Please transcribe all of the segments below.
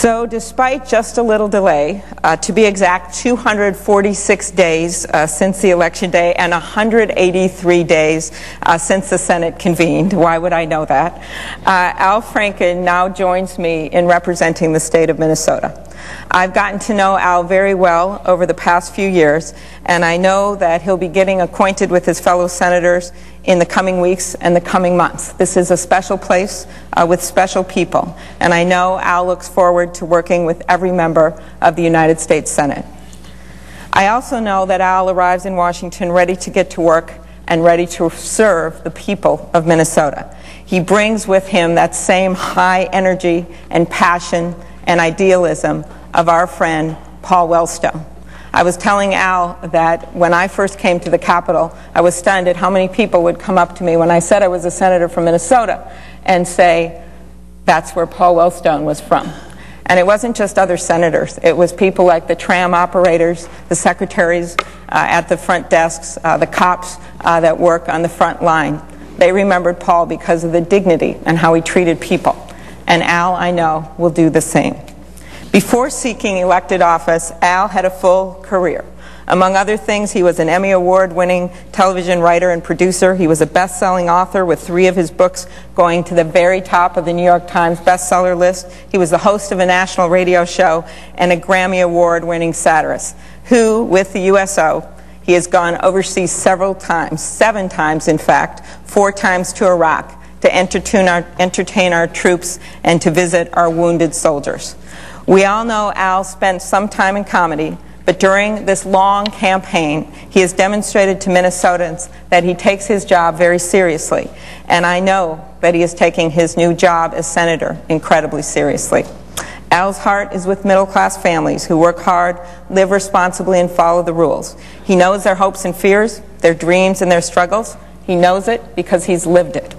So despite just a little delay, to be exact, 246 days since the election day and 183 days since the Senate convened, why would I know that, Al Franken now joins me in representing the state of Minnesota. I've gotten to know Al very well over the past few years, and I know that he'll be getting acquainted with his fellow senators in the coming weeks and the coming months. This is a special place with special people, and I know Al looks forward to working with every member of the United States Senate. I also know that Al arrives in Washington ready to get to work and ready to serve the people of Minnesota. He brings with him that same high energy and passion and idealism of our friend Paul Wellstone. I was telling Al that when I first came to the Capitol, I was stunned at how many people would come up to me when I said I was a senator from Minnesota and say, that's where Paul Wellstone was from. And it wasn't just other senators. It was people like the tram operators, the secretaries at the front desks, the cops that work on the front line. They remembered Paul because of the dignity and how he treated people. And Al, I know, will do the same. Before seeking elected office, Al had a full career. Among other things, he was an Emmy Award-winning television writer and producer. He was a best-selling author with 3 of his books going to the very top of the New York Times bestseller list. He was the host of a national radio show and a Grammy Award-winning satirist who, with the USO, he has gone overseas several times, 7 times in fact, 4 times to Iraq, to entertain our troops and to visit our wounded soldiers. We all know Al spent some time in comedy, but during this long campaign, he has demonstrated to Minnesotans that he takes his job very seriously, and I know that he is taking his new job as senator incredibly seriously. Al's heart is with middle-class families who work hard, live responsibly, and follow the rules. He knows their hopes and fears, their dreams and their struggles. He knows it because he's lived it.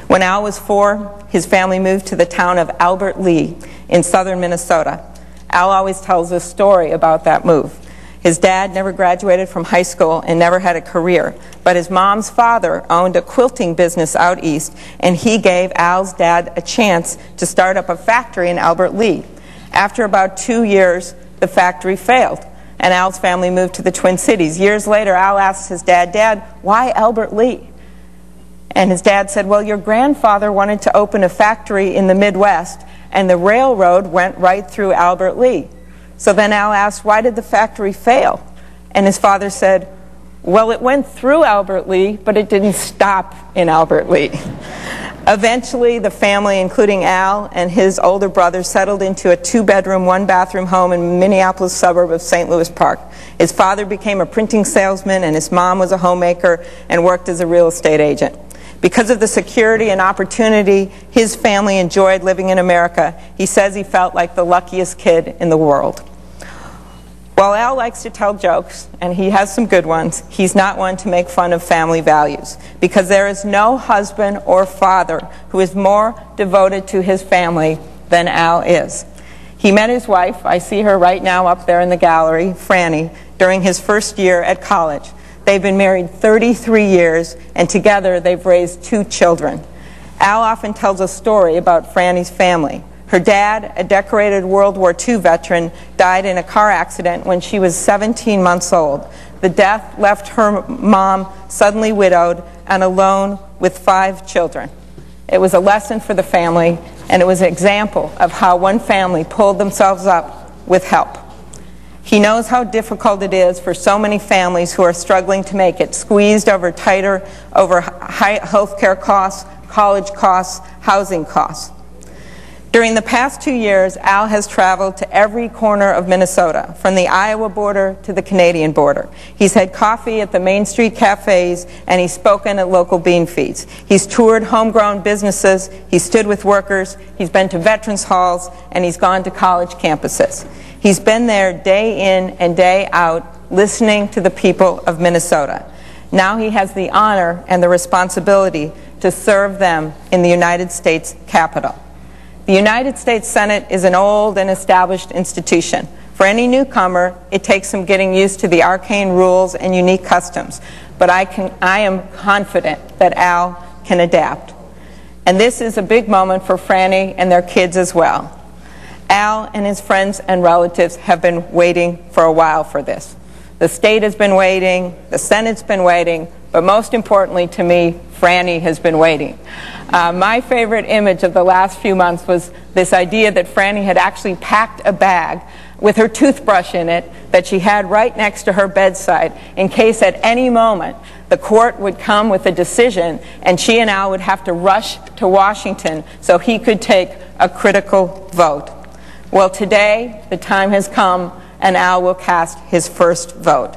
When Al was 4, his family moved to the town of Albert Lea in southern Minnesota. Al always tells a story about that move. His dad never graduated from high school and never had a career, but his mom's father owned a quilting business out east, and he gave Al's dad a chance to start up a factory in Albert Lea. After about 2 years, the factory failed, and Al's family moved to the Twin Cities. Years later, Al asked his dad, "Dad, why Albert Lea?" And his dad said, "Well, your grandfather wanted to open a factory in the Midwest, and the railroad went right through Albert Lea." So then Al asked, "Why did the factory fail?" And his father said, "Well, it went through Albert Lea, but it didn't stop in Albert Lea." Eventually, the family, including Al and his older brother, settled into a 2-bedroom, 1-bathroom home in the Minneapolis suburb of St. Louis Park. His father became a printing salesman, and his mom was a homemaker and worked as a real estate agent. Because of the security and opportunity his family enjoyed living in America, he says he felt like the luckiest kid in the world. While Al likes to tell jokes, and he has some good ones, he's not one to make fun of family values, because there is no husband or father who is more devoted to his family than Al is. He met his wife, I see her right now up there in the gallery, Franny, during his first year at college. They've been married 33 years, and together they've raised 2 children. Al often tells a story about Franny's family. Her dad, a decorated World War II veteran, died in a car accident when she was 17 months old. The death left her mom suddenly widowed and alone with 5 children. It was a lesson for the family, and it was an example of how one family pulled themselves up with help. He knows how difficult it is for so many families who are struggling to make it, squeezed tighter over high health care costs, college costs, housing costs. During the past 2 years, Al has traveled to every corner of Minnesota, from the Iowa border to the Canadian border. He's had coffee at the Main Street cafes, and he's spoken at local bean feeds. He's toured homegrown businesses, he's stood with workers, he's been to veterans halls, and he's gone to college campuses. He's been there day in and day out, listening to the people of Minnesota. Now he has the honor and the responsibility to serve them in the United States Capitol. The United States Senate is an old and established institution. For any newcomer, it takes some getting used to the arcane rules and unique customs. But I am confident that Al can adapt. And this is a big moment for Franny and their kids as well. Al and his friends and relatives have been waiting for a while for this. The state has been waiting, the Senate's been waiting, but most importantly to me, Franny has been waiting. My favorite image of the last few months was this idea that Franny had actually packed a bag with her toothbrush in it that she had right next to her bedside in case at any moment the court would come with a decision and she and Al would have to rush to Washington so he could take a critical vote. Well, today the time has come and Al will cast his first vote.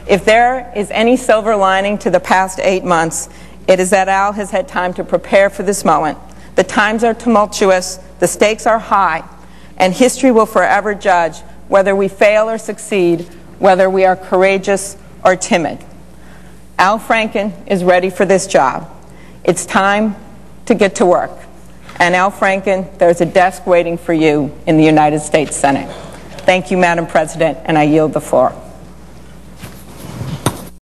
If there is any silver lining to the past 8 months, it is that Al has had time to prepare for this moment. The times are tumultuous, the stakes are high, and history will forever judge whether we fail or succeed, whether we are courageous or timid. Al Franken is ready for this job. It's time to get to work. And Al Franken, there's a desk waiting for you in the United States Senate. Thank you, Madam President, and I yield the floor.